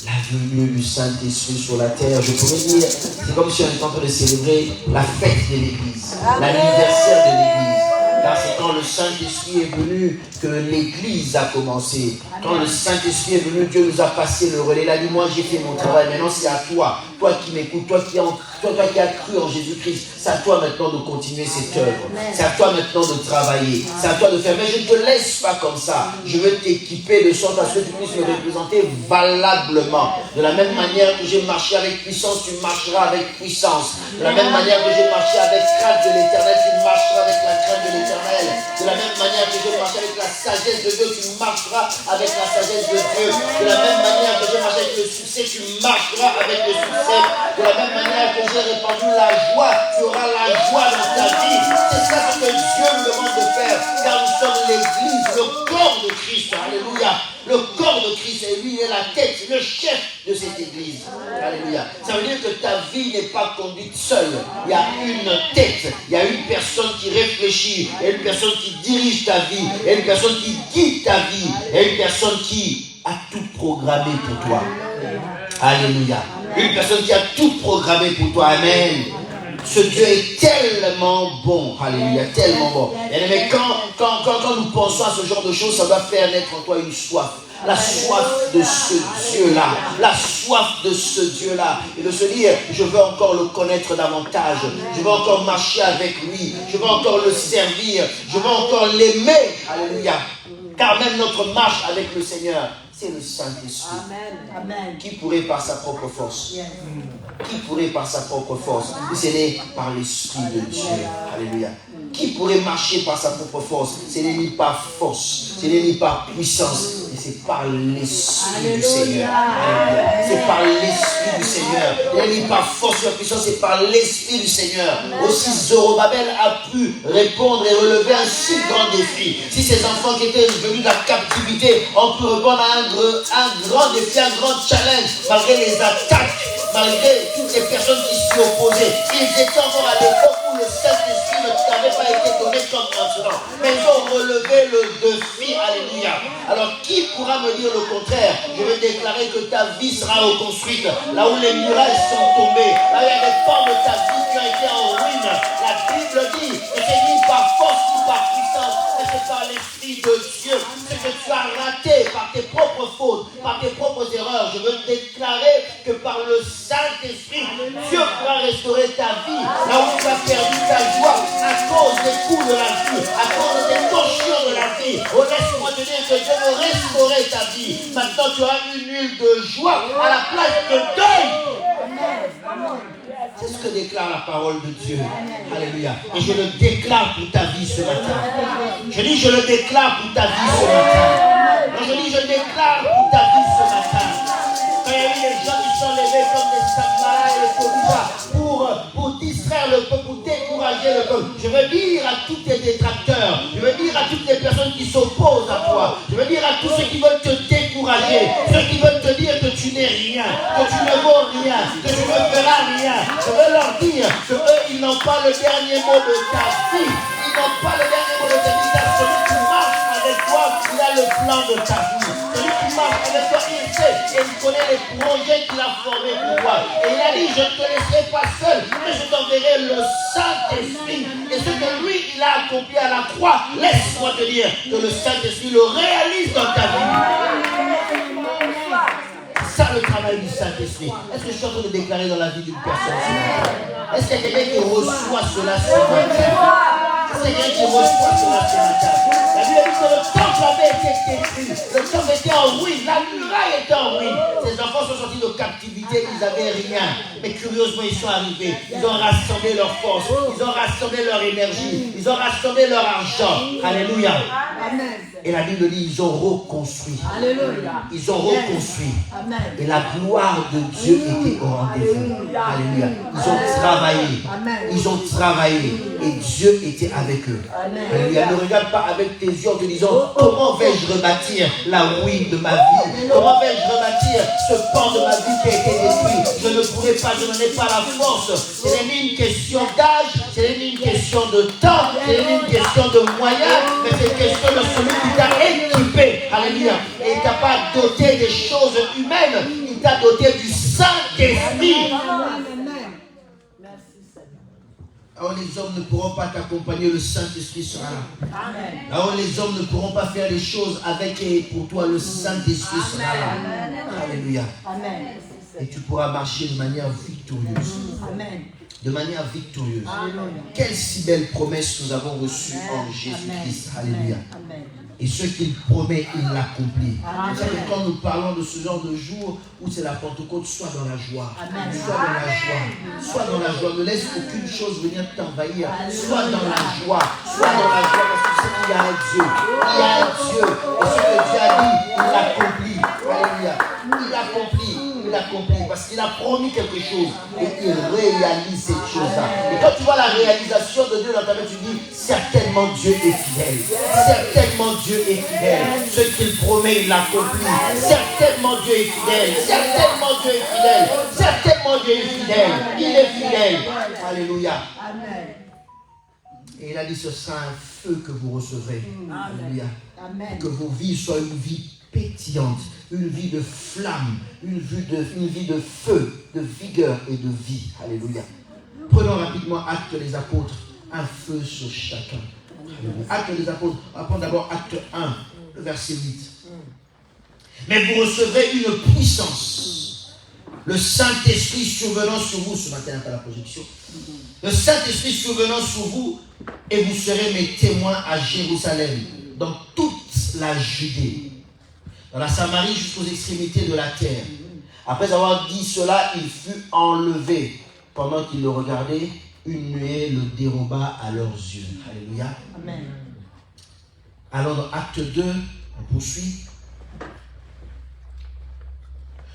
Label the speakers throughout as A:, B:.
A: la venue du Saint-Esprit sur la terre. Je pourrais dire, c'est comme si on était en train de célébrer la fête de l'Église, l'anniversaire de l'Église. Car c'est quand le Saint-Esprit est venu que l'Église a commencé. Quand le Saint-Esprit est venu, Dieu nous a passé le relais. Il a dit, moi j'ai fait mon travail, maintenant c'est à toi. Toi qui m'écoutes, toi qui as cru en Jésus-Christ, c'est à toi maintenant de continuer cette œuvre. C'est à toi maintenant de travailler. C'est à toi de faire. Mais je ne te laisse pas comme ça. Je veux t'équiper de sorte à ce que tu puisses me représenter valablement. De la même manière que j'ai marché avec puissance, tu marcheras avec puissance. De la même manière que j'ai marché avec crainte de l'Éternel, tu marcheras avec la crainte de l'Éternel. De la même manière que j'ai marché avec la sagesse de Dieu, tu marcheras avec la sagesse de Dieu. De la même manière que j'ai marché avec le succès, tu marcheras avec le succès. De la même manière que j'ai répandu la joie, tu auras la joie dans ta vie. C'est ça ce que Dieu nous demande de faire, car nous sommes l'Église, le corps de Christ. Alléluia. Le corps de Christ, et lui, il est la tête, le chef de cette Église. Alléluia. Ça veut dire que ta vie n'est pas conduite seule. Il y a une tête, il y a une personne qui réfléchit, il y a une personne qui dirige ta vie, il y a une personne qui guide ta vie, il y a une personne qui a tout programmé pour toi. Alléluia. Une personne qui a tout programmé pour toi. Amen. Ce Dieu est tellement bon. Alléluia. Tellement bon. Mais quand nous pensons à ce genre de choses, ça va faire naître en toi une soif. La soif de ce Dieu-là. La soif de ce Dieu-là. Et de se dire, je veux encore le connaître davantage. Je veux encore marcher avec lui. Je veux encore le servir. Je veux encore l'aimer. Alléluia. Car même notre marche avec le Seigneur, c'est le Saint-Esprit. Amen. Qui pourrait par sa propre force? Qui pourrait par sa propre force? C'est né par l'Esprit de Dieu. Alléluia. Qui pourrait marcher par sa propre force? Ce n'est ni par force, ce n'est ni par puissance, mais c'est par l'Esprit du Seigneur. C'est par l'Esprit du Seigneur. Ce n'est ni par force ni par puissance, c'est par l'Esprit du Seigneur. Aussi Zorobabel a pu répondre et relever un si grand défi. Si ces enfants qui étaient venus de la captivité ont pu répondre à un grand défi, un grand challenge, malgré les attaques, malgré toutes les personnes qui s'y opposaient, ils étaient encore à l'époque où le Saint-Esprit n'avait pas été donné comme maintenant. Mais ils ont relevé le défi. Alléluia. Alors qui pourra me dire le contraire? Je vais déclarer que ta vie sera reconstruite. Là où les murailles sont tombées, là où il y a des pans de ta vie qui ont été en ruine. La Bible dit que c'est ni par force ni par puissance, mais c'est par l'Esprit de Dieu. Ce que tu as raté par tes propres fautes, par tes propres erreurs, je veux déclarer que par le Saint-Esprit, Dieu pourra restaurer ta vie. Là où tu as perdu ta joie à cause des coups de la vie, à cause des torsions de la vie. Oh, laisse-moi te dire que Dieu veut restaurer ta vie. Maintenant, tu auras une huile de joie à la place de deuil. C'est ce que déclare la parole de Dieu. Alléluia. Et je le déclare pour ta vie ce matin. Je dis, je le déclare pour ta vie ce matin. Non, je dis, je déclare pour ta vie ce matin. Quand il y a eu les gens qui sont levés comme des Sanballat et les Tobias pour distraire le peuple, pour décourager le peuple. Je veux dire à tous tes détracteurs, je veux dire à toutes les personnes qui s'opposent à toi, je veux dire à tous ceux qui veulent te décourager, ceux qui veulent te dire que tu n'es rien, que tu ne vaux rien, que tu ne feras rien. Je veux leur dire qu'eux, ils n'ont pas le dernier mot de ta vie. Ils n'ont pas le dernier mot de ta vie. Car celui qui marche avec toi, il a le plan de ta vie. Celui qui marche avec toi, il sait et il connaît les projets qu'il a formés pour toi. Et il a dit, je ne te laisserai pas seul, mais je t'enverrai le Saint-Esprit. Et ce que lui, il a accompli à la croix, laisse-moi te dire que le Saint-Esprit le réalise dans ta vie. C'est ça le travail du Saint-Esprit. Est-ce que je suis en train de déclarer dans la vie d'une personne ce matin? Est-ce qu'il y a quelqu'un qui reçoit cela ce matin? Est-ce qu'il y a quelqu'un qui reçoit cela ce matin? La Bible dit que le temple avait été détruit. Le temple était en ruine. La muraille était en ruine. Ces enfants sont sortis de captivité. Ils n'avaient rien. Mais curieusement, ils sont arrivés. Ils ont rassemblé leur force. Ils ont rassemblé leur énergie. Ils ont rassemblé leur argent. Alléluia. Amen. Et la Bible dit, ils ont reconstruit. Alléluia. Ils ont reconstruit. Amen. Et la gloire de Dieu était au rendez-vous. Alléluia. Ils ont travaillé. Amen. Ils ont travaillé. Et Dieu était avec eux. Amen. Alléluia. Ne regarde pas avec tes yeux en te disant, comment vais-je rebâtir la ruine de ma vie? Comment vais-je rebâtir ce pan de ma vie qui a été détruit? Je ne pourrai pas, je n'en ai pas la force. Ce n'est ni une question d'âge, ce n'est ni une question de temps, c'est une question de moyens, mais c'est une question de celui qui t'a équipé. Alléluia. Et il ne t'a pas doté des choses humaines, il t'a doté du Saint-Esprit. Alors les hommes ne pourront pas t'accompagner, le Saint-Esprit sera là. Alors les hommes ne pourront pas faire les choses avec et pour toi, le Saint-Esprit sera là. Alléluia. Et tu pourras marcher de manière victorieuse. De manière victorieuse. Quelle si belle promesse nous avons reçue en Jésus-Christ. Alléluia. Et ce qu'il promet, il l'accomplit. Vous savez, quand nous parlons de ce genre de jour où c'est la Pentecôte, sois dans la joie. Sois dans la joie. Sois dans la joie. Ne laisse aucune chose venir t'envahir. Sois dans la joie. Sois dans la joie parce que tu sais qu'il y a un Dieu. Il y a un Dieu. Et ce que Dieu a dit, il l'accomplit. Alléluia. Il l'accomplit. Il l'accomplit parce qu'il a promis quelque chose et il réalise cette chose-là. Et quand tu vois la réalisation de Dieu dans ta vie, tu dis certainement Dieu est fidèle. Certainement Dieu est fidèle. Ce qu'il promet, il l'accomplit. Certainement Dieu est fidèle. Certainement Dieu est fidèle. Certainement Dieu est fidèle. Il est fidèle. Alléluia. Et il a dit ce sera un feu que vous recevrez. Alléluia. Que vos vies soient une vie pétillante, une vie de flamme, une vie de feu, de vigueur et de vie. Alléluia. Prenons rapidement Actes des Apôtres, un feu sur chacun. Alléluia. Actes des Apôtres, on va prendre d'abord Acte 1, le verset 8. Mais vous recevrez une puissance, le Saint-Esprit survenant sur vous, ce matin pas la projection, le Saint-Esprit survenant sur vous, et vous serez mes témoins à Jérusalem, dans toute la Judée, dans la Samarie jusqu'aux extrémités de la terre. Après avoir dit cela, il fut enlevé. Pendant qu'il le regardait, une nuée le déroba à leurs yeux. Alléluia. Amen. Alors dans Acte 2, on poursuit.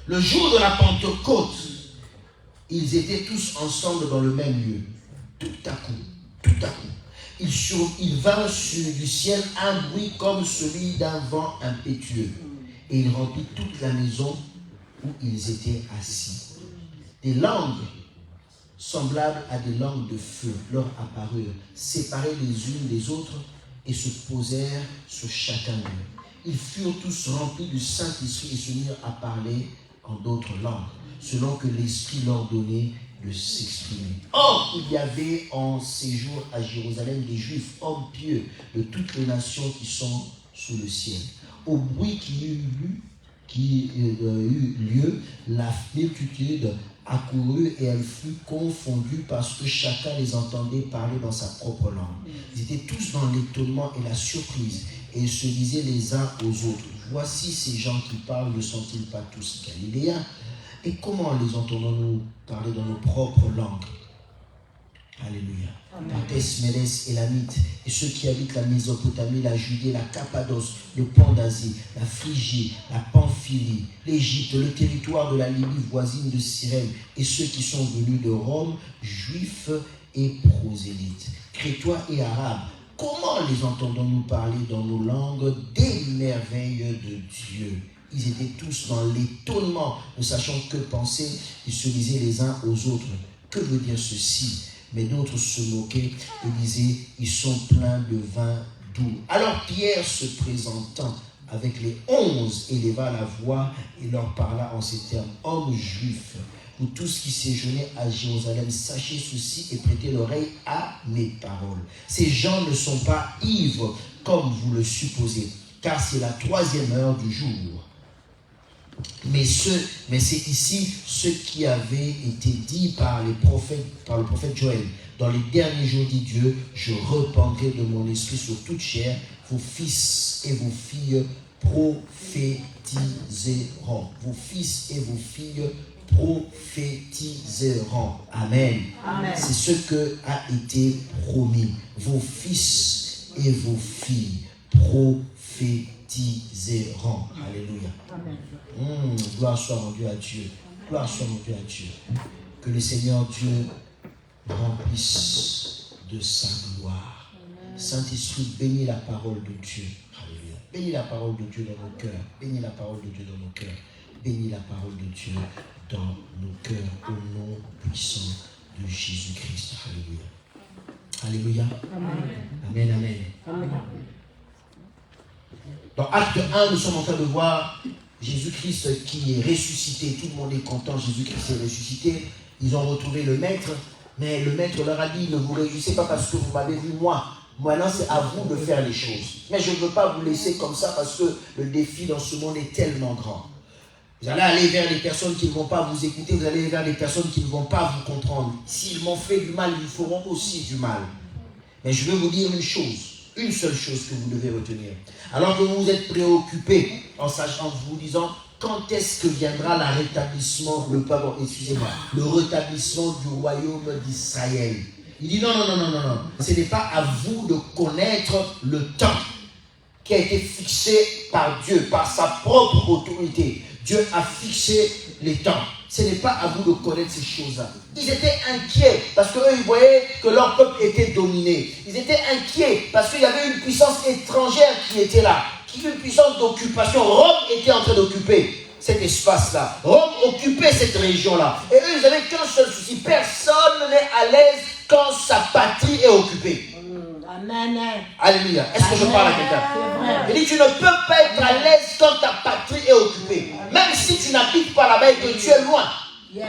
A: Le jour de la Pentecôte, ils étaient tous ensemble dans le même lieu. Tout à coup, il vint du ciel un bruit comme celui d'un vent impétueux. Et il remplit toute la maison où ils étaient assis. Des langues semblables à des langues de feu leur apparurent, séparées les unes des autres, et se posèrent sur chacun d'eux. Ils furent tous remplis du Saint-Esprit et se mirent à parler en d'autres langues, selon que l'Esprit leur donnait de s'exprimer. Or, il y avait en séjour à Jérusalem des Juifs, hommes pieux, de toutes les nations qui sont sous le ciel. Au bruit qui eut lieu, la multitude accourut et elle fut confondue parce que chacun les entendait parler dans sa propre langue. Ils étaient tous dans l'étonnement et la surprise et ils se disaient les uns aux autres, voici ces gens qui parlent, ne sont-ils pas tous galiléens? Et comment les entendons-nous parler dans nos propres langues? Alléluia. Partès, Mélès, Élamite, et ceux qui habitent la Mésopotamie, la Judée, la Cappadoce, le Pan d'Asie, la Phrygie, la Pamphylie, l'Égypte, le territoire de la Libye voisine de Cyrène, et ceux qui sont venus de Rome, juifs et prosélytes, crétois et arabes. Comment les entendons-nous parler dans nos langues des merveilles de Dieu? Ils étaient tous dans l'étonnement, ne sachant que penser, ils se disaient les uns aux autres. Que veut dire ceci? Mais d'autres se moquaient et disaient, ils sont pleins de vin doux. Alors Pierre, se présentant avec les 11, éleva la voix et leur parla en ces termes. Hommes juifs, vous tous qui séjournez à Jérusalem, sachez ceci et prêtez l'oreille à mes paroles. Ces gens ne sont pas ivres comme vous le supposez, car c'est la 3e heure du jour. Mais c'est ici ce qui avait été dit par le prophète Joël. Dans les derniers jours, dit Dieu, je répandrai de mon esprit sur toute chair, vos fils et vos filles prophétiseront. Vos fils et vos filles prophétiseront. Amen. Amen. C'est ce que a été promis. Vos fils et vos filles prophétiseront. Alléluia. Amen. Gloire soit rendue à Dieu. Gloire soit rendue à Dieu. Que le Seigneur Dieu remplisse de sa gloire. Saint-Esprit, bénis la parole de Dieu. Alléluia. Bénis la parole de Dieu dans nos cœurs. Bénis la parole de Dieu dans nos cœurs. Bénis la parole de Dieu dans nos cœurs. Au nom puissant de Jésus-Christ. Alléluia. Alléluia. Amen, amen. Dans Acte 1, nous sommes en train de voir Jésus-Christ qui est ressuscité. Tout le monde est content, Jésus-Christ est ressuscité. Ils ont retrouvé le maître, mais le maître leur a dit, ne vous réjouissez pas parce que vous m'avez vu moi. Maintenant, c'est à vous de faire les choses. Mais je ne veux pas vous laisser comme ça parce que le défi dans ce monde est tellement grand. Vous allez aller vers les personnes qui ne vont pas vous écouter, vous allez aller vers les personnes qui ne vont pas vous comprendre. S'ils m'ont fait du mal, ils vous feront aussi du mal. Mais je veux vous dire une chose, une seule chose que vous devez retenir. Alors que vous êtes préoccupés en sachant, vous disant, quand est-ce que viendra le rétablissement du royaume d'Israël? Il dit non. Ce n'est pas à vous de connaître le temps qui a été fixé par Dieu, par sa propre autorité. Dieu a fixé les temps. Ce n'est pas à vous de connaître ces choses-là. Ils étaient inquiets parce qu'eux, ils voyaient que leur peuple était dominé. Ils étaient inquiets parce qu'il y avait une puissance étrangère qui était là, une puissance d'occupation. Rome était en train d'occuper cet espace-là. Rome occupait cette région-là. Et eux, ils n'avaient qu'un seul souci. Personne n'est à l'aise quand sa patrie est occupée.
B: Amen.
A: Alléluia. Est-ce que je parle à quelqu'un? Il dit, tu ne peux pas être à l'aise quand ta patrie est occupée. Même si tu n'habites pas là-bas et que tu es loin.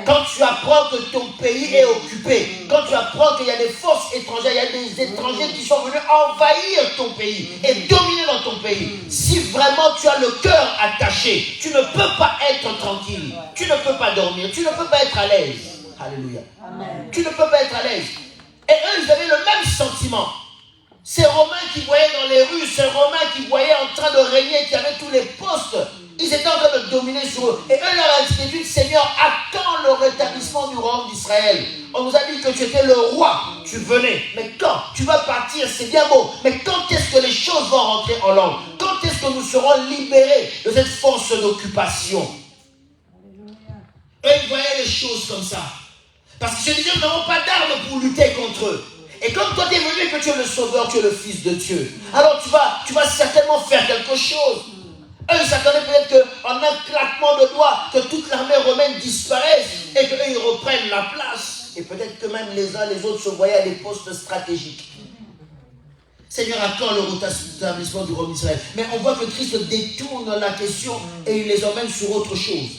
A: Quand tu apprends que ton pays est occupé, quand tu apprends qu'il y a des forces étrangères, il y a des étrangers qui sont venus envahir ton pays et dominer dans ton pays, si vraiment tu as le cœur attaché, tu ne peux pas être tranquille, tu ne peux pas dormir, tu ne peux pas être à l'aise. Alléluia. Amen. Tu ne peux pas être à l'aise. Et eux, ils avaient le même sentiment. Ces Romains qui voyaient dans les rues, ces Romains qui voyaient en train de régner, qui avaient tous les postes, ils étaient en train de dominer sur eux. Et eux leur attitude, Seigneur, à quand le rétablissement du royaume d'Israël? On nous a dit que tu étais le roi, tu venais. Mais quand tu vas partir, c'est bien beau. Mais quand est-ce que les choses vont rentrer en ordre? Quand est-ce que nous serons libérés de cette force d'occupation? Eux, ils voyaient les choses comme ça. Parce que je disais, nous n'avons pas d'armes pour lutter contre eux. Et comme toi tu es venu et que tu es le sauveur, tu es le fils de Dieu, alors tu vas certainement faire quelque chose. Eux, ils s'attendaient peut-être qu'en un claquement de doigts, que toute l'armée romaine disparaisse et qu'eux, ils reprennent la place. Et peut-être que même les uns les autres se voyaient à des postes stratégiques. Seigneur, à quand le rétablissement du royaume d'Israël? Mais on voit que Christ détourne la question et il les emmène sur autre chose.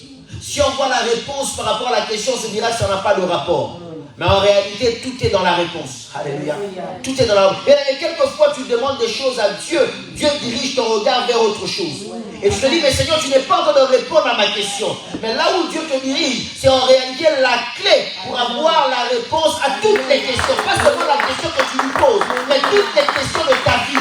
A: Si on voit la réponse par rapport à la question, on se dira que ça n'a pas de rapport. Mais en réalité, tout est dans la réponse. Alléluia. Tout est dans la réponse. Et quelquefois, tu demandes des choses à Dieu. Dieu dirige ton regard vers autre chose. Et tu te dis, mais Seigneur, tu n'es pas en train de répondre à ma question. Mais là où Dieu te dirige, c'est en réalité la clé pour avoir la réponse à toutes les questions. Pas seulement la question que tu lui poses, mais toutes les questions de ta vie.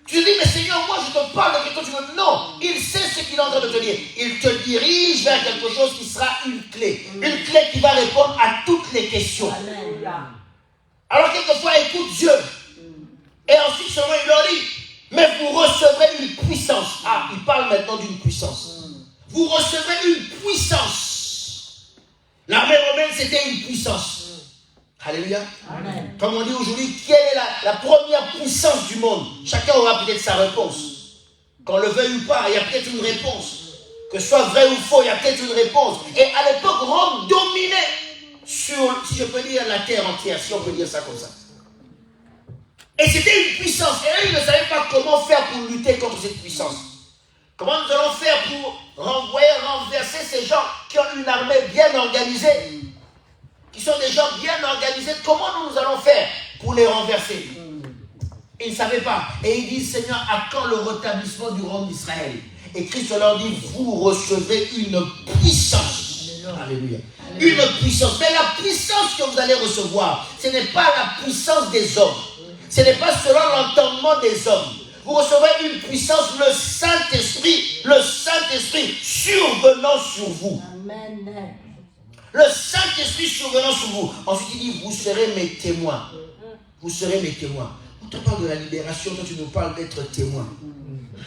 A: Tu dis, mais Seigneur, moi je te parle de quelque chose. Non, il sait ce qu'il est en train de te dire. Il te dirige vers quelque chose qui sera une clé. Une clé qui va répondre à toutes les questions. Alors quelquefois, écoute Dieu. Et ensuite seulement il leur dit, mais vous recevrez une puissance. Ah, il parle maintenant d'une puissance. Vous recevrez une puissance. L'armée romaine, c'était une puissance. Alléluia. Amen. Comme on dit aujourd'hui, quelle est la première puissance du monde? Chacun aura peut-être sa réponse. Qu'on le veuille ou pas, il y a peut-être une réponse. Que ce soit vrai ou faux, il y a peut-être une réponse. Et à l'époque, Rome dominait sur, si je peux dire, la terre entière, si on peut dire ça comme ça. Et c'était une puissance. Et eux, ils ne savaient pas comment faire pour lutter contre cette puissance. Comment nous allons faire pour renverser ces gens qui ont une armée bien organisée, qui sont des gens bien organisés? Comment nous allons faire pour les renverser? Ils ne savaient pas. Et ils disent, Seigneur, à quand le rétablissement du royaume d'Israël? Et Christ leur dit, vous recevez une puissance. Alléluia. Une puissance. Mais la puissance que vous allez recevoir, ce n'est pas la puissance des hommes. Ce n'est pas selon l'entendement des hommes. Vous recevrez une puissance, le Saint-Esprit survenant sur vous. Amen. Le Saint-Esprit survenant sur vous. Ensuite, il dit, vous serez mes témoins. Vous serez mes témoins. On te parle de la libération, toi tu nous parles d'être témoin.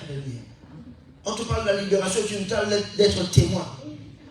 A: Alléluia. On te parle de la libération, tu nous parles d'être témoin.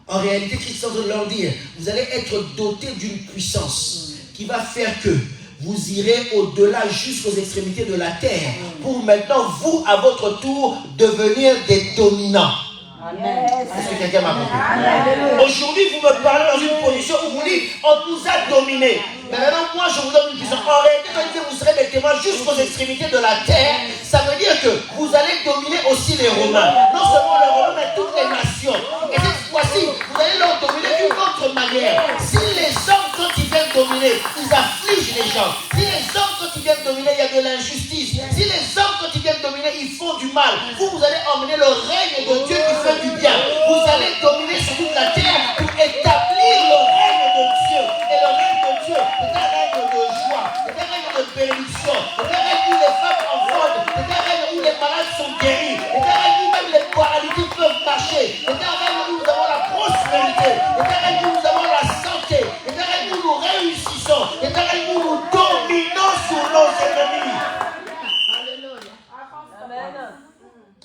A: En réalité, Christ est en train de leur dire, vous allez être dotés d'une puissance qui va faire que vous irez au-delà jusqu'aux extrémités de la terre pour maintenant, vous, à votre tour, devenir des dominants. Amen. Est-ce que quelqu'un m'a compris? Aujourd'hui, vous me parlez dans une position où vous dites, on nous a dominés. Mais maintenant, moi, je vous donne une puissance. En réalité, quand il dit vous serez mes témoins jusqu'aux extrémités de la terre, ça veut dire que vous allez dominer aussi les Romains. Non seulement les Romains, mais toutes les nations. Et cette fois-ci, vous allez leur dominer d'une autre manière. Si les hommes, quand ils viennent dominer, ils affligent les gens. Si les hommes, quand ils viennent dominer, il y a de l'injustice. Si les hommes, quand ils viennent dominer, ils font du mal. Vous allez emmener le règne de Dieu qui fait du bien. Vous allez dominer sur toute la terre pour établir le règne de Dieu. Et le règne de Dieu, c'est un règne de joie, c'est un règne de bénédiction, c'est un règne où les femmes enfantent, c'est un règne où les malades sont guéris, c'est un règne où même les paralytiques peuvent marcher, c'est un règne où nous avons la prospérité, c'est un règne où nous avons la santé, c'est un règne où nous réussissons, c'est un règne où nous dominons sur nos ennemis.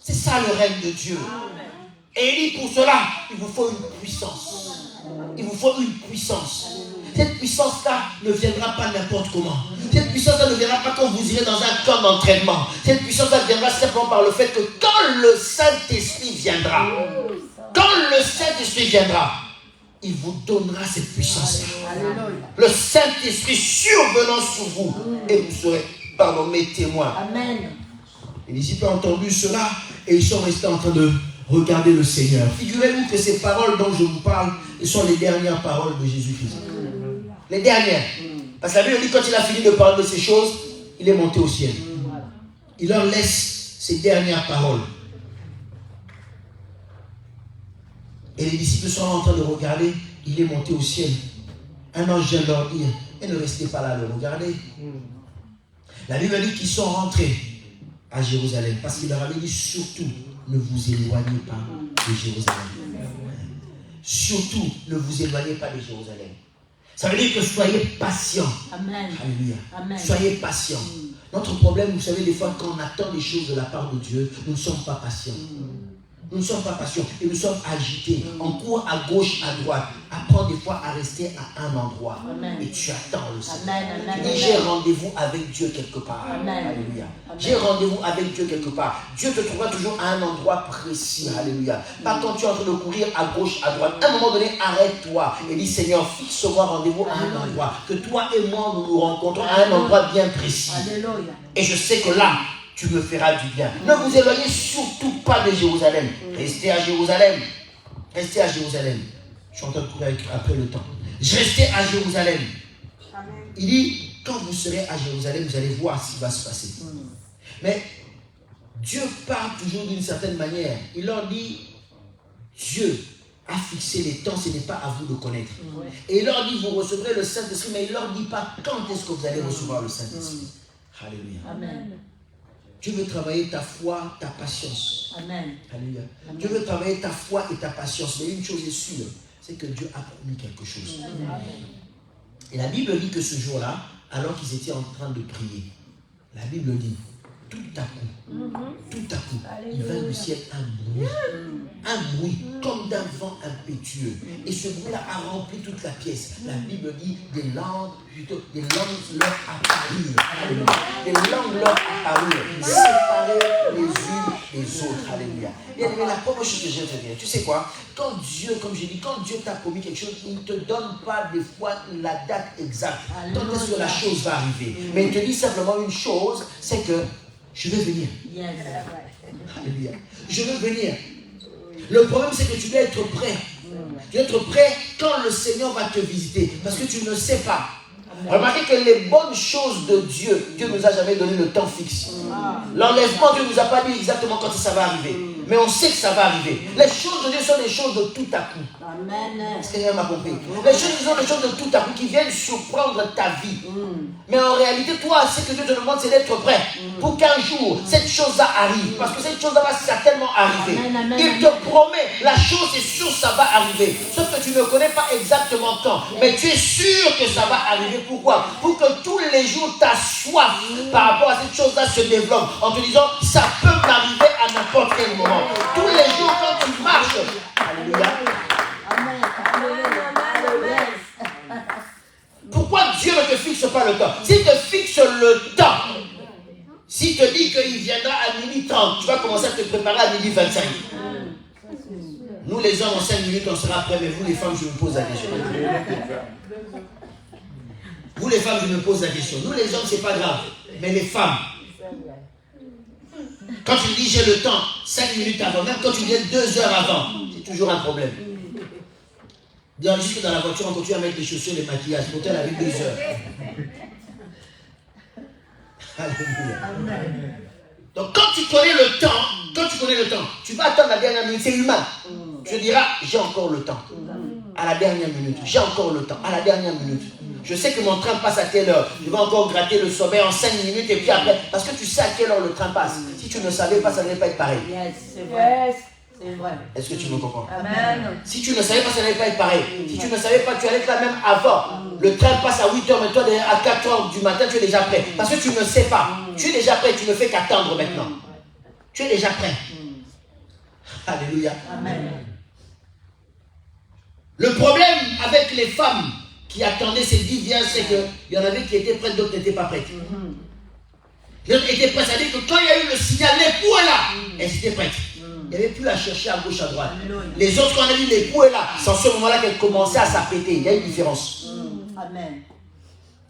A: C'est ça le règne de Dieu. Et il dit pour cela, il vous faut une puissance. Il vous faut une puissance. Cette puissance-là ne viendra pas n'importe comment. Cette puissance-là ne viendra pas quand vous irez dans un camp d'entraînement. Cette puissance-là viendra simplement par le fait que quand le Saint-Esprit viendra, il vous donnera cette puissance-là. Le Saint-Esprit survenant sur vous, et vous serez, mes témoins.
B: Amen.
A: Les disciples ont entendu cela et ils sont restés en train de regarder le Seigneur. Figurez-vous que ces paroles dont je vous parle, ce sont les dernières paroles de Jésus-Christ. Les dernières. Parce que la Bible dit quand il a fini de parler de ces choses, il est monté au ciel. Il leur laisse ces dernières paroles. Et les disciples sont en train de regarder, il est monté au ciel. Un ange vient leur dire, et ne restez pas là à le regarder. La Bible dit qu'ils sont rentrés à Jérusalem, parce qu'il leur avait dit surtout, ne vous éloignez pas de Jérusalem. Surtout, ne vous éloignez pas de Jérusalem. Ça veut dire que soyez patients.
B: Amen.
A: Alléluia.
B: Amen.
A: Soyez patients. Notre problème, vous savez, des fois, quand on attend des choses de la part de Dieu, nous ne sommes pas patients. Nous ne sommes pas patients et nous sommes agités. On court à gauche, à droite. Apprends des fois à rester à un endroit.
B: Amen.
A: Et tu attends le Seigneur.
B: Amen.
A: Tu dis, j'ai rendez-vous avec Dieu quelque part.
B: Amen.
A: Alléluia. J'ai rendez-vous avec Dieu quelque part. Dieu te trouvera toujours à un endroit précis. Alléluia. Pas quand tu es en train de courir à gauche, à droite. À un moment donné, arrête-toi et dis, Seigneur, fixe-moi rendez-vous à un endroit. Que toi et moi, nous nous rencontrons à un endroit bien précis.
B: Alléluia.
A: Et je sais que là, tu me feras du bien. Ne vous éloignez surtout pas de Jérusalem. Restez à Jérusalem. Restez à Jérusalem. Je suis en train de courir après le temps. Restez à Jérusalem. Il dit, quand vous serez à Jérusalem, vous allez voir ce qui va se passer. Mais Dieu parle toujours d'une certaine manière. Il leur dit, Dieu a fixé les temps, ce n'est pas à vous de connaître. Et il leur dit, vous recevrez le Saint-Esprit, mais il ne leur dit pas quand est-ce que vous allez recevoir le Saint-Esprit. Alléluia.
B: Amen.
A: Dieu veut travailler ta foi, ta patience.
B: Amen.
A: Alléluia. Dieu veut travailler ta foi et ta patience. Mais une chose est sûre, c'est que Dieu a promis quelque chose.
B: Amen.
A: Et la Bible dit que ce jour-là, alors qu'ils étaient en train de prier, la Bible dit, tout à coup, il vint du ciel un bruit comme d'un vent impétueux. Et ce bruit-là a rempli toute la pièce. La Bible dit, des langues leur apparurent. Des langues leur apparurent, séparées les unes des autres. Alléluia. Et la première chose que je vais te dire, tu sais quoi? Quand Dieu, comme j'ai dit, quand Dieu t'a promis quelque chose, il ne te donne pas des fois la date exacte. Quand est-ce que la chose va arriver? Mais il te dit simplement une chose, c'est que je vais venir.
B: Yes.
A: Alléluia. Je veux venir. Le problème, c'est que tu dois être prêt. Tu dois être prêt quand le Seigneur va te visiter. Parce que tu ne sais pas. Remarquez que les bonnes choses de Dieu, Dieu ne nous a jamais donné le temps fixe. L'enlèvement, Dieu ne nous a pas dit exactement quand ça va arriver. Mais on sait que ça va arriver. Les choses de Dieu sont des choses de tout à coup.
B: Amen.
A: Est-ce que quelqu'un m'a compris? Les choses sont des choses de tout à coup qui viennent surprendre ta vie. Mais en réalité, toi, ce que Dieu te demande, c'est d'être prêt pour qu'un jour, cette chose-là arrive. Parce que cette chose-là va certainement arriver.
B: Amen.
A: Il te promet, la chose est sûre, ça va arriver. Sauf que tu ne connais pas exactement quand. Mais tu es sûr que ça va arriver. Pourquoi? Pour que tous les jours, ta soif par rapport à cette chose-là se développe. En te disant, ça peut m'arriver à n'importe quel moment. Tous les jours, quand tu marches. Alléluia. Pourquoi Dieu ne te fixe pas le temps? S'il te fixe le temps, s'il te dit qu'il viendra à 12h30, tu vas commencer à te préparer à 12h25. Nous les hommes en 5 minutes on sera prêts, mais vous les femmes je vous pose la question. Vous les femmes, je me pose la question. Nous les hommes, c'est pas grave. Mais les femmes, quand tu dis j'ai le temps 5 minutes avant, même quand tu viens 2 heures avant, c'est toujours un problème. Bien, jusque dans la voiture, on continue à mettre les chaussures, les maquillages. L'hôtel avec 2 heures. Alléluia. Donc quand tu connais le temps, tu vas attendre la dernière minute, c'est humain. Tu diras, j'ai encore le temps. À la dernière minute, j'ai encore le temps. À la dernière minute. Je sais que mon train passe à telle heure. Je vais encore gratter le sommet en 5 minutes et puis après. Parce que tu sais à quelle heure le train passe. Si tu ne savais pas, ça n'allait pas être pareil.
B: Yes, c'est vrai. C'est vrai.
A: Est-ce que tu me comprends?
B: Amen.
A: Si tu ne savais pas, ça n'allait pas être pareil. Si tu ne savais pas, tu allais être là même avant. Le train passe à 8h, mais toi, à 4h du matin, tu es déjà prêt. Parce que tu ne sais pas. Tu es déjà prêt, tu ne fais qu'attendre maintenant. Tu es déjà prêt. Alléluia.
B: Amen.
A: Le problème avec les femmes qui attendaient ces 10 vierges, c'est qu'il y en avait qui étaient prêtes, d'autres n'étaient pas prêtes. D'autres étaient prêtes, c'est-à-dire que quand il y a eu le signal, l'époux est là, elles étaient prêtes. Il n'y avait plus à chercher à gauche, à droite. Les autres, quand on a dit l'époux est là, c'est en ce moment-là qu'elles commençaient à s'apprêter. Il y a une différence.
B: Amen.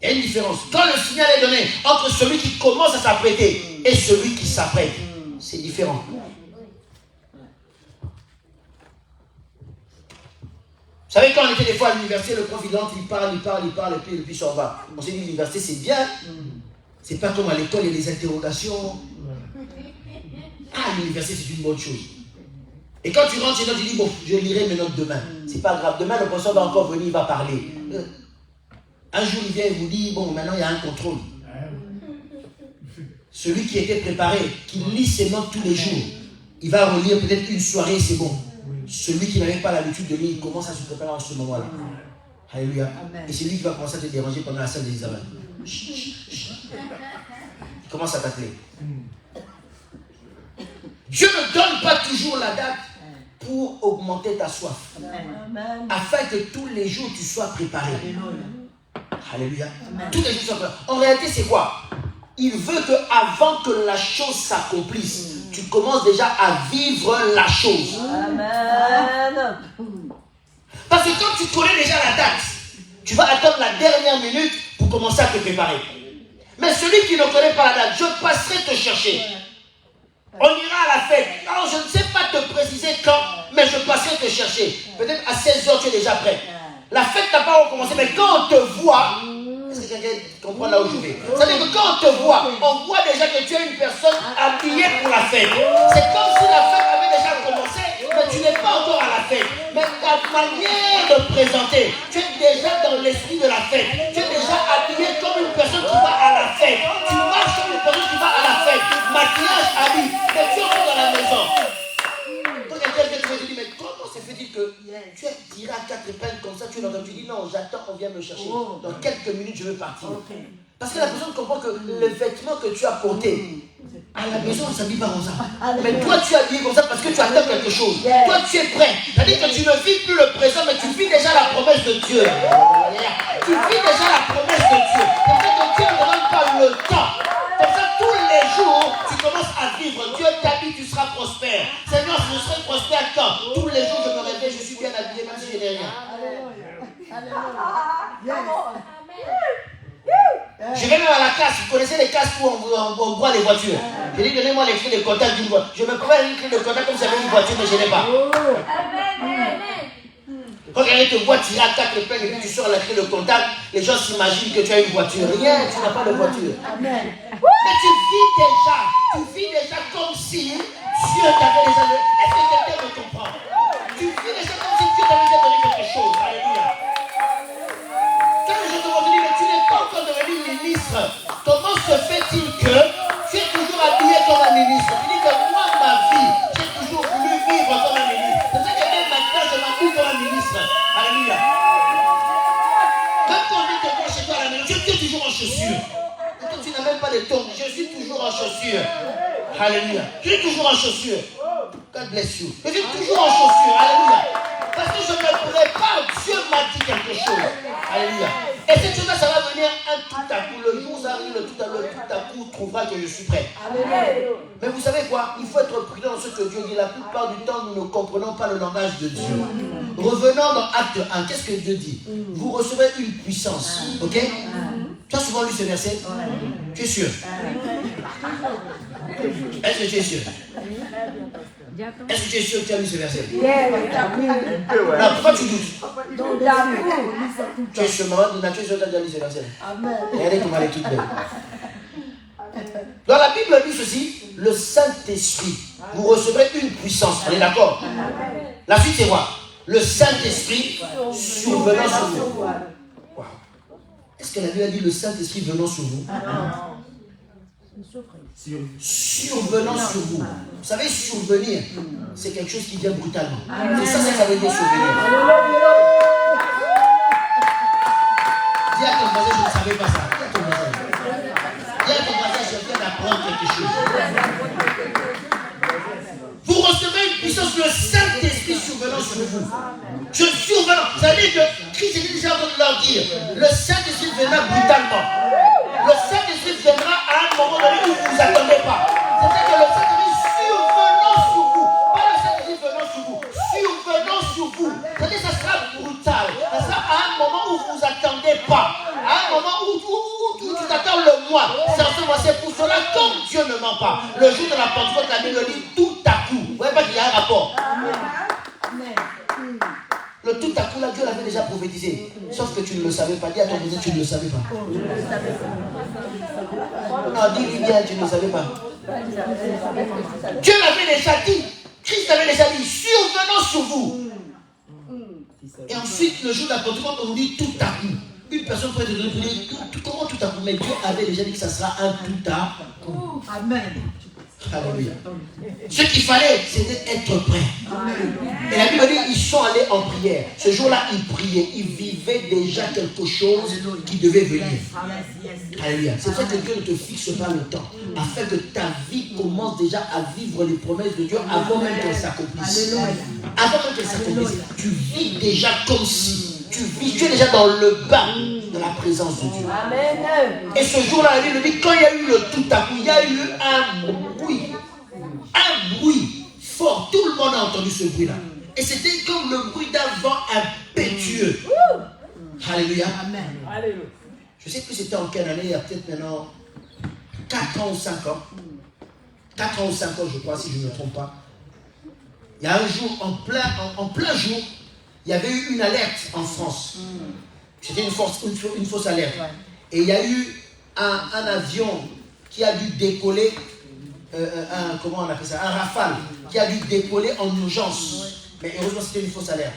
A: Il y a une différence. Quand le signal est donné entre celui qui commence à s'apprêter et celui qui s'apprête, c'est différent. Vous savez, quand on était des fois à l'université, le prof il entre, il parle, et puis il s'en va. On s'est dit, l'université c'est bien. C'est pas comme à l'école, il y a des interrogations. Ah, l'université c'est une bonne chose. Et quand tu rentres chez toi, tu dis, bon, je lirai mes notes demain. C'est pas grave, demain le professeur va encore venir, il va parler. Un jour il vient et vous dit, bon, maintenant il y a un contrôle. Celui qui était préparé, qui lit ses notes tous les jours, il va relire peut-être une soirée, c'est bon. Celui qui n'avait pas l'habitude de lire, il commence à se préparer en ce moment-là. Alléluia. Et c'est lui qui va commencer à te déranger pendant la salle des examens. Il commence à t'appeler. Dieu ne donne pas toujours la date pour augmenter ta soif. Afin que tous les jours tu sois préparé. Alléluia. Tous les jours tu sois préparé. En réalité, c'est quoi? Il veut qu'avant que la chose s'accomplisse, tu commences déjà à vivre la chose.
B: Amen.
A: Parce que quand tu connais déjà la date, tu vas attendre la dernière minute pour commencer à te préparer. Mais celui qui ne connaît pas la date, je passerai te chercher. On ira à la fête. Alors je ne sais pas te préciser quand, mais je passerai te chercher. Peut-être à 16h tu es déjà prêt. La fête n'a pas recommencé, mais quand on te voit, est-ce que quelqu'un comprend là où je vais? C'est-à-dire que quand on te voit, on voit déjà que tu es une personne habillée pour la fête. C'est comme si la fête avait déjà commencé, mais tu n'es pas encore à la fête. Mais ta manière de présenter, tu es déjà dans l'esprit de la fête. Tu es déjà habillé comme une personne qui va à la fête. Tu marches comme une personne qui va à la fête. Maquillage, habit, mais tu es encore dans la maison. Quand quelqu'un te dit, mais comment se fait-il que tu es tiré à 4 épingles comme ça, tu l'entends, tu dis non, j'attends, on vient me chercher. Dans quelques minutes, je veux partir. Parce que la personne comprend que le vêtement que tu as porté, à la maison, on ne s'habille pas comme ça. Mais toi, tu es habillé comme ça parce que tu attends quelque chose. Toi, tu es prêt. C'est-à-dire que tu ne vis plus le présent, mais tu vis déjà la promesse de Dieu. Tu vis déjà la promesse de Dieu. C'est pour ça que Dieu ne donne pas le temps. Comme ça, tous les jours, tu commences à vivre. Dieu t'a dit, tu seras prospère. Seigneur, je serai prospère quand? Tous les jours, je me réveille, je suis bien habillé, même si je n'ai rien. Je vais même à la casse. Vous connaissez les casses où on voit les voitures. Je dis, donnez-moi les clés de contact d'une voiture. Je me prends une clé de contact comme si j'avais une voiture, mais je n'ai pas. Quand quelqu'un te voit tirer à 4 épingles et puis tu sors la clé de contact, les gens s'imaginent que tu as une voiture. Rien, tu n'as pas de voiture. Mais tu vis déjà comme si Dieu t'avait déjà donné. Est-ce que quelqu'un me comprend? Tu vis déjà comme si Dieu t'avait déjà donné quelque chose. Alléluia. Quand les gens te vont te dire, mais tu n'es pas encore devenu ministre, comment se fait-il que tu es toujours habillé comme un ministre? Tu dis que moi, ma vie, j'ai toujours voulu vivre comme un ministre. C'est ça que même maintenant, je m'habille comme un ministre. Alléluia. Même quand on vient te voir chez toi à la maison, tu es toujours en chaussures. Et quand tu n'as même pas de tongs, je suis toujours en chaussures. Alléluia. Je suis toujours en chaussures. God bless you. Je suis toujours en chaussures. Alléluia. Parce que je me prépare, Dieu m'a dit quelque chose. Alléluia. Et cette chose-là, ça va venir un tout à coup. Le jour où ça arrive, le tout à coup, trouvera que je suis prêt. Amen. Mais vous savez quoi? Il faut être prudent dans ce que Dieu dit. La plupart du temps, nous ne comprenons pas le langage de Dieu. Revenons dans Acte 1. Qu'est-ce que Dieu dit? Vous recevez une puissance. Ok? Tu as souvent lu ce verset? Tu es sûr? Est-ce que tu es sûr? Est-ce que tu es sûr que tu as lu ce verset? Non, pourquoi tu doutes? Tu es sûr, maman, tu es sûr que tu as déjà lu ce verset? Regardez comment elle est toute belle. Dans la Bible dit ceci, le Saint-Esprit, vous recevrez une puissance. On est d'accord? La suite c'est quoi? Le Saint-Esprit survenant sur vous. Wow. Est-ce que la Bible a dit le Saint-Esprit venant sur vous? Survenant sur vous. Vous savez, survenir, c'est quelque chose qui vient brutalement. C'est ça que ça veut dire survenir. Dis à ton voisin, je ne savais pas ça. Dis à ton voisin. Dis à ton voisin, je viens d'apprendre quelque chose. Vous recevez une puissance, le Saint-Esprit survenant sur vous. Je survenant. Ça veut dire que Christ était déjà en train de leur dire, le Saint-Esprit viendra brutalement. Le Saint-Esprit viendra à un moment donné où vous ne vous attendez pas. C'est-à-dire que le Saint-Esprit survenant sur vous. Pas le Saint-Esprit venant sur vous. Survenant sur vous. C'est-à-dire que ça sera brutal. Ça sera à un moment où vous ne vous attendez pas. À un moment où tu t'attends le mois. C'est pour cela, comme Dieu ne ment pas, le jour de la Pentecôte, la Bible dit tout à coup. Vous voyez pas qu'il y a un rapport. Le tout à coup, là, Dieu l'avait déjà prophétisé. Sauf que tu ne le savais pas. Dis à ton voisin, tu ne le savais pas. Non, dis-lui bien, tu ne le savais pas. Dieu l'avait déjà dit. Christ l'avait déjà dit, survenant sur vous. Et ensuite, le jour de la Pentecôte, on nous dit tout à coup. Une personne pourrait te donner pour dire comment tout à coup. Mais Dieu avait déjà dit que ça sera un tout à coup. Amen. Alléluia. Ce qu'il fallait, c'était être prêt. Et la Bible dit, ils sont allés en prière. Ce jour-là, ils priaient. Ils vivaient déjà quelque chose qui devait venir. Alléluia. C'est pour ça que Dieu ne te fixe pas le temps. Afin que ta vie commence déjà à vivre les promesses de Dieu avant même qu'elles s'accomplissent. Avant même qu'elles s'accomplissent. Tu vis déjà comme si. Tu es déjà dans le bain de la présence de Dieu. Amen. Et ce jour-là, la Bible dit, quand il y a eu le tout à coup, il y a eu un bruit fort. Tout le monde a entendu ce bruit-là. Et c'était comme le bruit d'un vent impétueux. Alléluia. Amen. Je ne sais plus c'était en quelle année, il y a peut-être maintenant 4 ans ou 5 ans. 4 ans ou 5 ans, je crois, si je ne me trompe pas. Il y a un jour, en plein jour, il y avait eu une alerte en France. C'était une fausse alerte. Et il y a eu un avion qui a dû décoller, comment on appelle ça, un Rafale, qui a dû décoller en urgence. Mais heureusement, c'était une fausse alerte.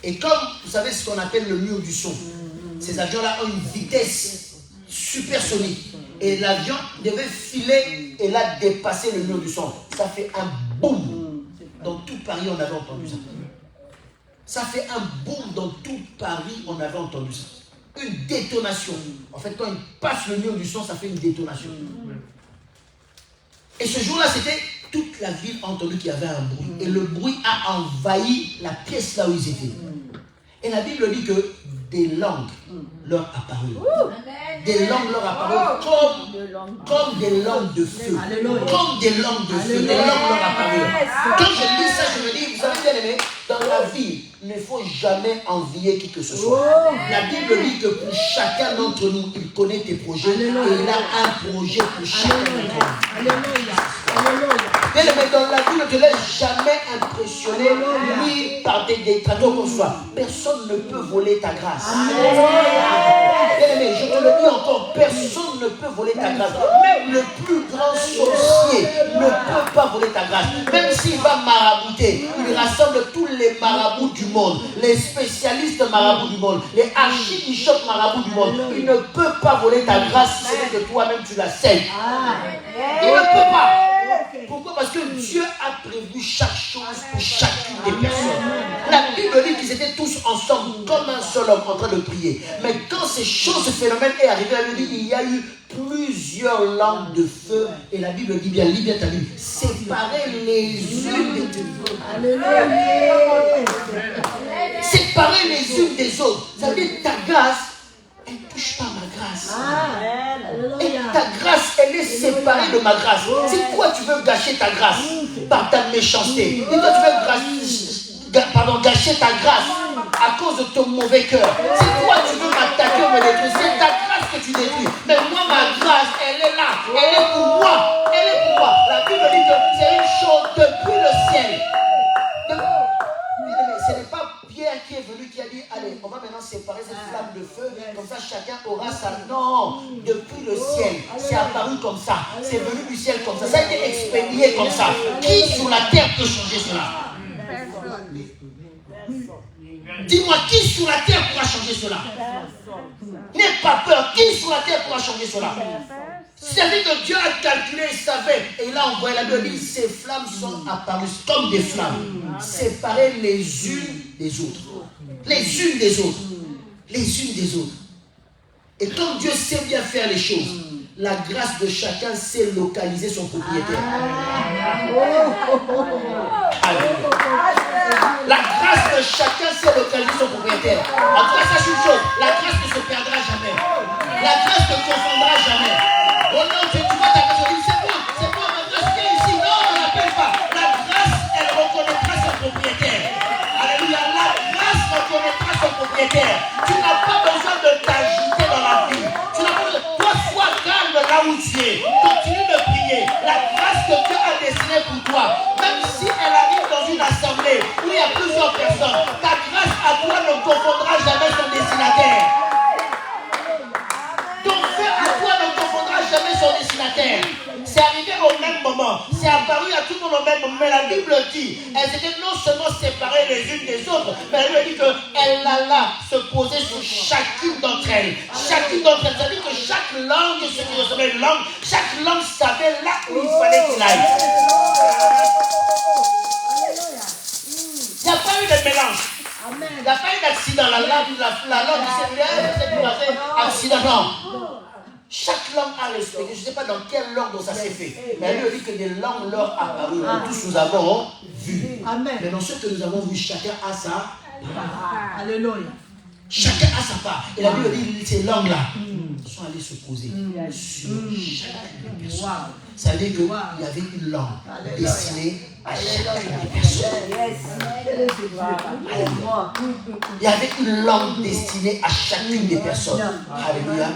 A: Et comme, vous savez ce qu'on appelle le mur du son, ces avions-là ont une vitesse supersonique. Et l'avion devait filer et là dépasser le mur du son. Ça fait un boum. Dans tout Paris, on avait entendu ça. Ça fait un boom dans tout Paris, on avait entendu ça. Une détonation. En fait, quand il passe le mur du son, ça fait une détonation. Et ce jour-là, c'était toute la ville a entendu qu'il y avait un bruit. Et le bruit a envahi la pièce là où ils étaient. Et la Bible dit que des langues leur apparurent. Des langues leur apparurent comme des langues de feu. Comme des langues de feu. Des langues leur apparurent. Quand je lis ça, je me dis, vous savez bien aimé, dans la vie, il ne faut jamais envier qui que ce soit. La Bible dit que pour chacun d'entre nous, il connaît tes projets et il a un projet pour chacun d'entre nous. Mais dans la vie, ne te laisse jamais impressionner ni par des détracteurs qu'on soit. Personne ne peut voler ta grâce. Bien-aimé, je te le dis encore, personne ne peut voler ta grâce. Même le plus grand sorcier ne peut pas voler ta grâce. Même s'il va marabouter, il rassemble tous les marabouts du monde, les spécialistes marabouts du monde, les archibishops marabouts du monde. Il ne peut pas voler ta grâce si c'est que toi-même tu la sais. Il ne peut pas. Pourquoi? Parce que Dieu a prévu chaque chose pour chacune des personnes. La Bible dit qu'ils étaient tous ensemble comme un seul homme en train de prier. Mais quand ces choses, ce phénomène est arrivé, la Bible dit qu'il y a eu plusieurs langues de feu. Et la Bible dit bien, lis bien ta Bible, séparées les unes des autres. Séparées les unes des autres. Ça veut dire ta grâce, elle ne touche pas ma grâce. Et ta grâce, elle est séparée de ma grâce. C'est quoi tu veux gâcher ta grâce? par ta méchanceté. Et toi, tu veux gâcher ta grâce à cause de ton mauvais cœur. Si toi, tu veux m'attaquer ou me détruire, c'est ta grâce que tu détruis. Mais moi, ma grâce, elle est là. Elle est pour moi. Elle est pour moi. La Bible dit que c'est une chose depuis le ciel. Ce n'est pas Pierre qui est venu, qui a dit, allez, on va maintenant séparer cette flamme de feu, comme ça chacun aura sa... Non, depuis le ciel, c'est apparu comme ça, c'est venu du ciel comme ça a été expédié comme ça. Qui sur la terre peut changer cela? Dis-moi, qui sur la terre pourra changer cela? N'aie pas peur, qui sur la terre pourra changer cela? C'est-à-dire que Dieu a calculé, il savait, et il a envoyé la Bible, dit, ces flammes sont apparues comme des flammes, séparées les unes des autres. Les unes des autres. Les unes des autres. Et comme Dieu sait bien faire les choses, la grâce de chacun sait localiser son propriétaire. La grâce de chacun sait localiser son propriétaire. En tout cas, sache une chose, la grâce ne se perdra jamais. La grâce ne confondra jamais. Oh non, tu vois ta grâce, c'est bon, ma grâce qui est ici. Non, on ne l'appelle pas. La grâce, elle reconnaîtra son propriétaire. Alléluia, la grâce reconnaîtra son propriétaire. Tu n'as pas besoin de t'agiter dans la vie. Tu n'as pas besoin. Toi, sois calme là où tu es. Continue de prier. La grâce que Dieu a destinée pour toi, même si elle arrive dans une assemblée où il y a plusieurs personnes, ta grâce à toi ne confondra jamais son destinataire. Ton feu à toi ne confondra jamais son destinataire. C'est arrivé au même moment. C'est apparu à tout le monde au même moment. Mais la Bible dit, elles étaient non seulement séparées les unes des autres, mais elle lui dit qu'elle alla se poser sur chacune d'entre elles. Chacune d'entre elles. Ça veut dire que chaque langue, ce qui ressemblait à une langue, chaque langue savait là où il fallait qu'il aille. Il n'y a pas eu de mélange. Il n'y a pas eu d'accident. La langue, c'est accident. Non. Chaque langue a respecté. Je ne sais pas dans quel ordre ça s'est fait. Mais elle lui dit que des langues leur apparues. Tous nous avons vu. Mais dans ce que nous avons vu, chacun a sa part. Alléluia. Chacun a sa part. Et la Bible dit ces langues-là sont allées se poser sur chacune des personnes. Ça veut dire qu'il y avait une langue destinée à chacune des personnes. Il y avait une langue destinée à chacune des personnes. Alléluia.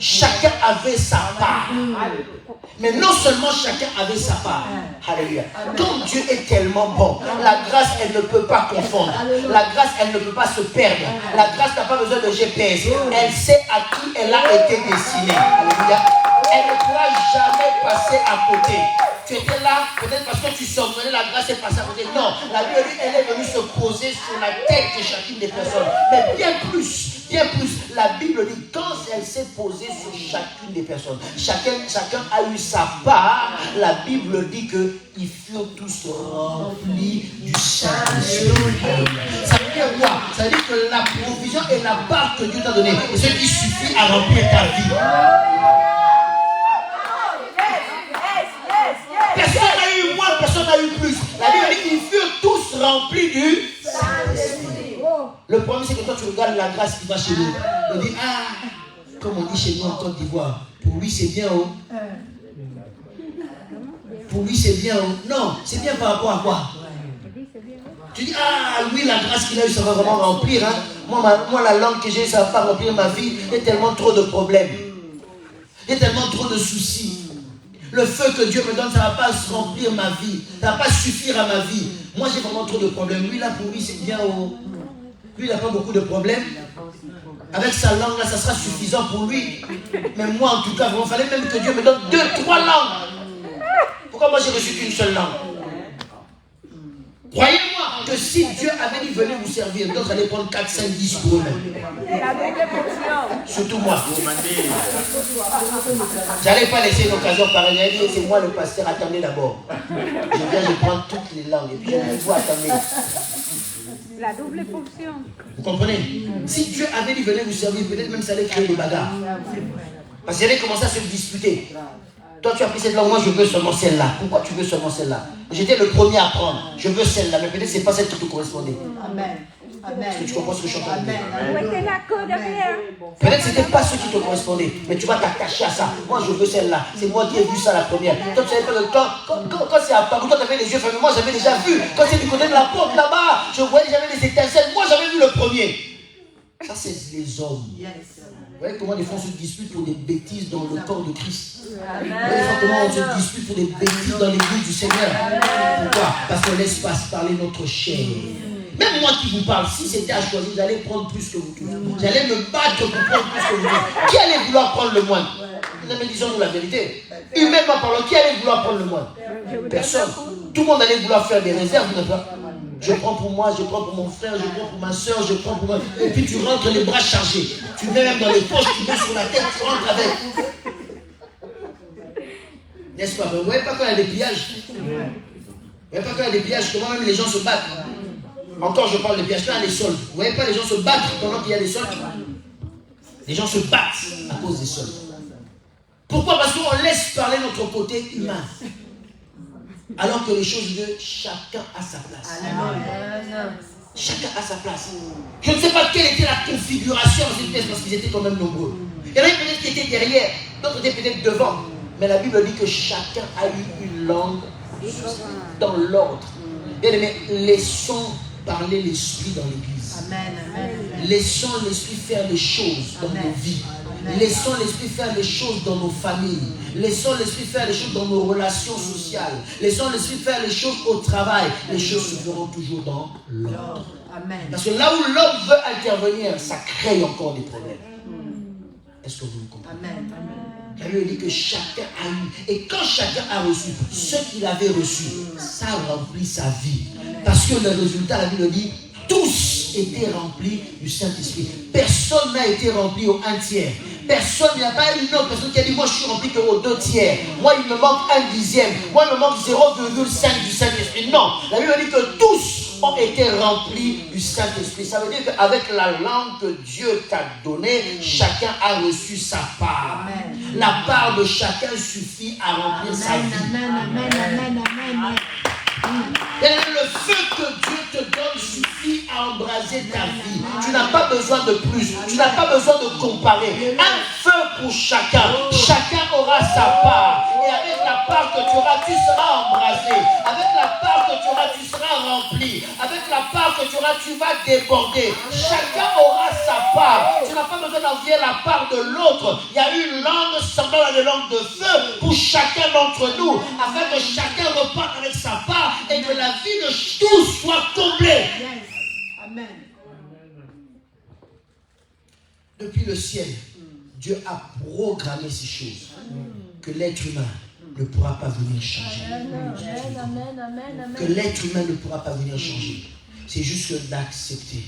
A: Chacun avait sa part. Mais non seulement chacun avait sa part. Alléluia. Comme Dieu est tellement bon, la grâce, elle ne peut pas confondre. La grâce, elle ne peut pas se perdre. La grâce n'a pas besoin de GPS. Elle sait à qui elle a été destinée. Alléluia. Elle ne pourra jamais passer à côté. Tu étais là, peut-être parce que tu surprenais, la grâce est passée à côté. Non, la Bible dit, elle est venue se poser sur la tête de chacune des personnes. Mais bien plus, la Bible dit, quand elle s'est posée sur chacune des personnes, chacun a eu sa part. La Bible dit qu'ils furent tous remplis du Saint-Esprit. Ça veut dire quoi? Ça veut dire que la provision et la part que Dieu t'a donnée, c'est ce qui suffit à remplir ta vie. Personne n'a eu moins, personne n'a eu plus. La Bible dit qu'ils furent tous remplis du Saint-Esprit. Le problème, c'est que quand tu regardes la grâce qui va chez nous, on dit, comme on dit chez nous en Côte d'Ivoire, pour lui c'est bien, pour lui c'est bien, non, c'est bien par rapport à quoi? Tu dis, oui, la grâce qu'il a eu, ça va vraiment remplir. Moi, la langue que j'ai, ça ne va pas remplir ma vie. Il y a tellement trop de problèmes. Il y a tellement trop de soucis. Le feu que Dieu me donne, ça ne va pas se remplir ma vie. Ça ne va pas suffire à ma vie. Moi, j'ai vraiment trop de problèmes. Lui, là, pour lui, c'est bien. Lui, il n'a pas beaucoup de problèmes. Avec sa langue, là, ça sera suffisant pour lui. Mais moi, en tout cas, il fallait même que Dieu me donne 2-3 langues. Pourquoi moi, j'ai reçu qu'une seule langue? Croyez-moi que si Dieu avait dit venez vous servir, d'autres allaient prendre 4, 5, 10 pour eux-mêmes. Surtout moi. J'allais pas laisser une occasion pareille. J'allais dire c'est moi le pasteur, attendez d'abord. Je viens, je prends toutes les langues et puis je vous attendez.
C: La double fonction.
A: Vous comprenez? Si Dieu avait dit venez vous servir, peut-être même ça allait créer des bagarres. Parce qu'ils allaient commencer à se disputer. Toi tu as pris cette langue, moi je veux seulement celle-là. Pourquoi tu veux seulement celle-là? J'étais le premier à prendre. Je veux celle-là, mais peut-être que ce n'est pas celle qui te correspondait.
B: Amen.
A: Est-ce que tu comprends ce que je suis en train de dire?
C: Mettez la queue derrière.
A: Peut-être que ce n'était pas ce qui te correspondait, mais tu vas t'attacher à ça. Moi, je veux celle-là. C'est moi qui ai vu ça la première. Toi, tu savais pas le temps. Quand c'est apparu, toi, tu avais les yeux fermés. Moi, j'avais déjà vu. Quand c'est du côté de la porte là-bas, je voyais, j'avais des étincelles. Moi, j'avais vu le premier. Ça, c'est les hommes. Vous voyez comment des fois on se dispute pour des bêtises dans le corps de Christ. Vous voyez comment on se dispute pour des bêtises dans l'église du Seigneur. Pourquoi? Parce qu'on laisse pas parler notre chair. Même moi qui vous parle, si c'était à choisir, vous allez prendre plus que vous tous. Vous allez me battre pour prendre plus que vous tous. Qui allait vouloir prendre le moindre? Mais disons-nous la vérité. Humainement parlant, qui allait vouloir prendre le moindre? Personne. Tout le monde allait vouloir faire des réserves. Je prends pour moi, je prends pour mon frère, je prends pour ma soeur, je prends pour moi. Et puis tu rentres les bras chargés. Tu mets même dans les poches, tu mets sur la tête, tu rentres avec. N'est-ce pas? Vous ne voyez pas quand il y a des pillages? Vous ne voyez pas quand il y a des pillages, comment même les gens se battent? Encore je parle des pillages, là les soldes. Vous ne voyez pas les gens se battre pendant qu'il y a des soldes? Les gens se battent à cause des soldes. Pourquoi? Parce qu'on laisse parler notre côté humain. Alors que les choses de chacun a sa place. Chacun a sa place. Je ne sais pas quelle était la configuration de cette pièce parce qu'ils étaient quand même nombreux. Il y en avait peut-être qui étaient derrière, d'autres étaient peut-être devant. Mais la Bible dit que chacun a eu une langue dans l'ordre. Bien aimé, laissons parler l'esprit dans l'église. Laissons l'esprit faire les choses dans nos vies. Laissons l'esprit faire les choses dans nos familles. Laissons l'esprit faire les choses dans nos relations sociales. Laissons l'esprit faire les choses au travail. Les choses se feront toujours dans l'ordre. Parce que là où l'homme veut intervenir, ça crée encore des problèmes. Est-ce que vous me comprenez? La Bible dit que chacun a eu. Et quand chacun a reçu ce qu'il avait reçu, ça remplit sa vie. Parce que le résultat, la Bible dit, tous étaient remplis du Saint-Esprit. Personne n'a été rempli au 1/3. Personne, il n'y a pas une autre personne qui a dit, moi je suis rempli qu'au 2/3. Moi il me manque 1/10. Moi il me manque 0,5 du Saint-Esprit. Non, la Bible dit que tous ont été remplis du Saint-Esprit. Ça veut dire qu'avec la langue que Dieu t'a donnée, chacun a reçu sa part. La part de chacun suffit à remplir sa vie. Et le feu que Dieu te donne suffit à embraser ta vie. Tu n'as pas besoin de plus. Tu n'as pas besoin de comparer. Un feu pour chacun. Chacun aura sa part. Et avec la part que tu auras, tu seras embrasé. Avec la part que tu auras, tu seras rempli. Avec la part que tu auras, tu vas déborder. Chacun aura sa part. Tu n'as pas besoin d'envier la part de l'autre. Il y a une langue semblable à une langue de feu pour chacun d'entre nous, afin que chacun reparte avec sa part et que la vie de tous soit comblée.
B: Amen.
A: Depuis le ciel, Dieu a programmé ces choses que l'être humain ne pourra pas venir changer. Que l'être humain ne pourra pas venir changer. C'est juste d'accepter.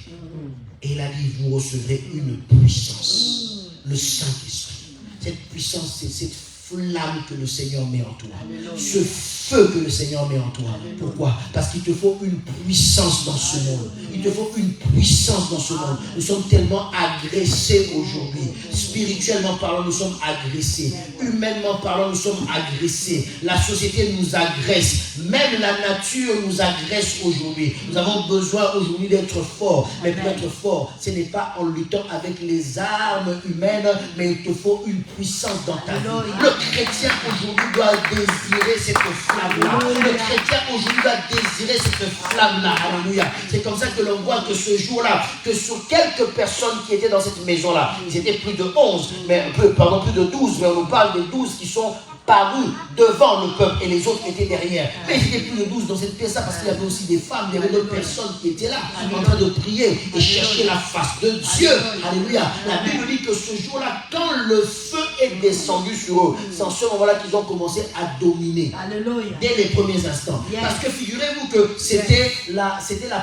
A: Et il a dit, vous recevrez une puissance. Le Saint-Esprit. Cette puissance, c'est cette flamme que le Seigneur met en toi. Ce feu que le Seigneur met en toi. Pourquoi? Parce qu'il te faut une puissance dans ce monde. Il te faut une puissance dans ce monde. Nous sommes tellement agressés aujourd'hui. Spirituellement parlant, nous sommes agressés. Humainement parlant, nous sommes agressés. La société nous agresse. Même la nature nous agresse aujourd'hui. Nous avons besoin aujourd'hui d'être forts. Mais pour être fort, ce n'est pas en luttant avec les armes humaines, mais il te faut une puissance dans ta vie. Le chrétien aujourd'hui doit désirer cette flamme-là. Le chrétien aujourd'hui doit désirer cette flamme-là. Alléluia. C'est comme ça que l'on voit que ce jour-là, que sur quelques personnes qui étaient dans cette maison-là, ils étaient plus de 11, mais plus de 12, mais on nous parle des 12 qui sont parus devant le peuple et les autres étaient derrière. Mais il y avait plus de 12 dans cette pièce-là parce qu'il y avait aussi des femmes, il y avait d'autres personnes qui étaient là en train de prier et chercher la face de Dieu. Alléluia. La Bible dit que ce jour-là, quand le feu est descendu sur eux, c'est en ce moment-là qu'ils ont commencé à dominer.
B: Alléluia.
A: Dès les premiers instants. Parce que figurez-vous que c'était la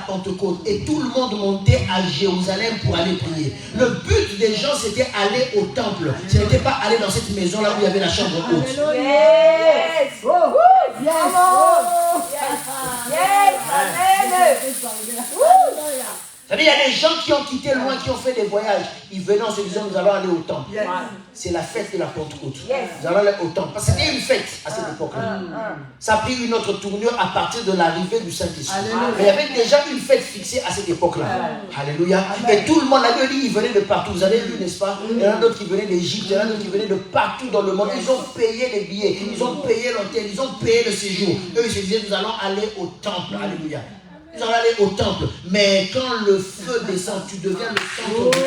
A: Pentecôte et tout le monde montait à Jérusalem pour aller prier. Le but des gens, c'était aller au temple. Ce n'était pas aller dans cette maison-là où il y avait la chambre haute.
B: Yes. Oh. Yes. Oh. Yes. Yes. Amen.
A: Vous savez, il y a des gens qui ont quitté loin, qui ont fait des voyages. Ils venaient en se disant, nous allons aller au temple.
B: Yes.
A: C'est la fête de la Pentecôte.
C: Yes.
A: Nous allons aller au temple. Parce que c'était une fête à cette époque-là. Ça a pris une autre tournure à partir de l'arrivée du Saint-Esprit. Mais il y avait déjà une fête fixée à cette époque-là. Alléluia. Et tout le monde, la Bible dit, ils venaient de partout. Vous avez vu, n'est-ce pas? Il y en a d'autres qui venaient d'Égypte, il y en a d'autres qui venaient de partout dans le monde. Ils ont payé les billets, ils ont payé l'hôtel, ils ont payé le séjour. Eux, ils se disaient, nous allons aller au temple. Alléluia. Ils allons aller au temple. Mais quand le feu descend, tu deviens le centre du...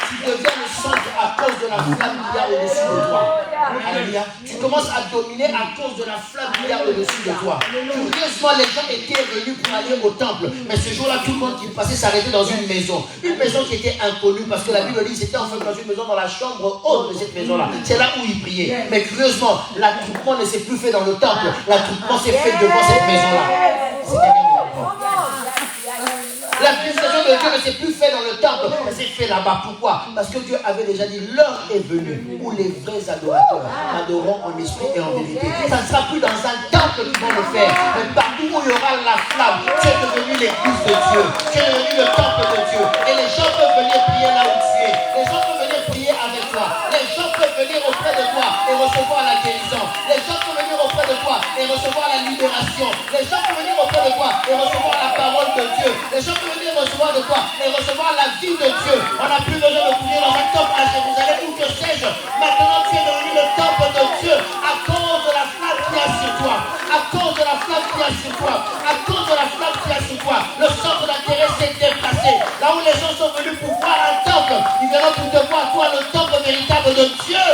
A: Tu deviens le centre à cause de la flamme qu'il y a au-dessus de toi. Alléluia. Tu commences à dominer à cause de la flamme qu'il y a au-dessus de toi. Curieusement, les gens étaient venus pour aller au temple. Mais ce jour-là, tout le monde qui passait s'arrêtait dans une maison. Une maison qui était inconnue parce que la Bible dit que c'était en fait dans une maison, dans la chambre haute de cette maison-là. C'est là où ils priaient. Mais curieusement, l'attroupement ne s'est plus fait dans le temple. L'attroupement s'est fait devant cette maison-là. La visitation de Dieu ne s'est plus fait dans le temple, mais c'est fait là-bas. Pourquoi? Parce que Dieu avait déjà dit, l'heure est venue où les vrais adorateurs adoreront en esprit et en vérité. Ça ne sera plus dans un temple qu'ils vont le faire, mais partout où il y aura la flamme. Tu es devenu l'église de Dieu, tu es devenu le temple de Dieu. Et les gens peuvent venir prier là où tu es. Les gens peuvent venir prier avec toi. Les gens peuvent venir auprès de toi et recevoir la guérison. Les gens peuvent venir auprès de toi et recevoir la libération. Les gens peuvent venir auprès de toi et recevoir la parole de Dieu. Les gens peuvent venir recevoir de toi et recevoir la vie de Dieu. On n'a plus besoin de prier dans un temple à Jérusalem ou que sais-je. Maintenant tu es devenu le temple de Dieu à cause de la flamme qui est sur toi. À cause de la flamme qui est sur toi. À cause de la flamme qui est sur toi. Le centre d'intérêt s'est déplacé. Là où les gens sont venus pour voir un temple, ils viendront pour te voir toi le temple véritable de Dieu.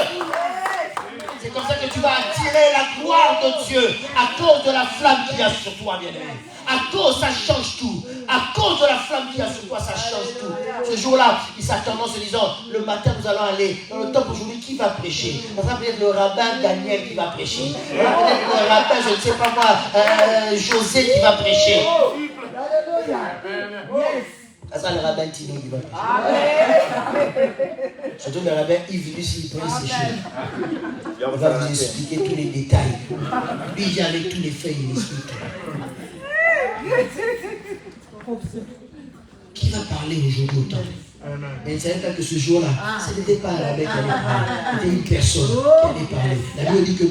A: C'est comme ça que tu vas attirer la gloire de Dieu à cause de la flamme qu'il y a sur toi, bien-aimé. À cause, ça change tout. À cause de la flamme qu'il y a sur toi, ça change tout. Ce jour-là, il s'attendait en se disant, le matin, nous allons aller dans le temple aujourd'hui, qui va prêcher? Ça sera peut-être le rabbin Daniel qui va prêcher. Ça sera peut-être le rabbin, je ne sais pas moi, José qui va prêcher. Ça sera le rabbin Tino qui va prêcher. Surtout le rabbin Yves, lui, s'il peut sécher. Il va vous expliquer tous les détails. Lui, il vient avec tous les faits, il explique. Qui va parler aujourd'hui au temple? Mais il ne savait pas que ce jour-là, ce n'était pas un rabbin qui allait parler, c'était une personne qui allait parler. La Bible dit que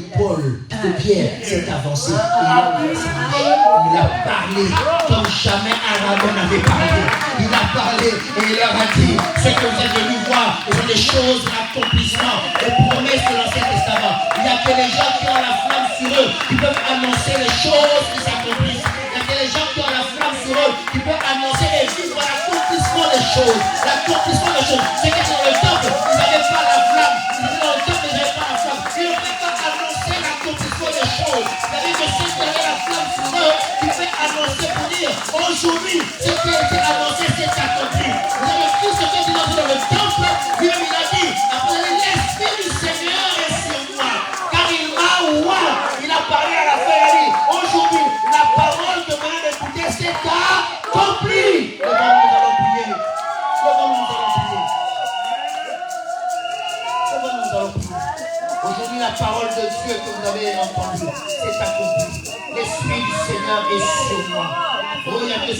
A: Pierre s'est avancé et il a parlé comme jamais un rabbin n'avait parlé. Il a parlé et il leur a dit, ce que vous êtes venus voir, ce sont des choses d'accomplissement, des promesses de l'Ancien Testament. Il n'y a que les gens qui ont la flamme sur eux qui peuvent annoncer les choses qui s'accomplissent. Il n'y a que les gens qui ont la flamme sur eux qui peuvent annoncer et vivre l'accomplissement des choses. L'accomplissement des choses. C'est que dans le temple, ils n'avaient pas la flamme. Ils étaient dans le temple, ils n'avaient pas la flamme. Ils ne pouvaient pas annoncer l'accomplissement des choses. Il y avait que ceux qui avaient la flamme sur eux qui pouvaient annoncer pour dire aujourd'hui, ce qui a été annoncé, c'est accompli. Vous avez vu ce que dit dans le temple. Dieu il a dit, après l'Esprit du Seigneur est sur moi. Car il m'a oint. Il a parlé à la fin, il a dit, aujourd'hui, la parole que vous venez d'écouter, c'est accompli. Nous allons prier. Aujourd'hui, la parole de Dieu que vous avez entendue, c'est accompli. L'Esprit du Seigneur est sur moi. Oh, il y a que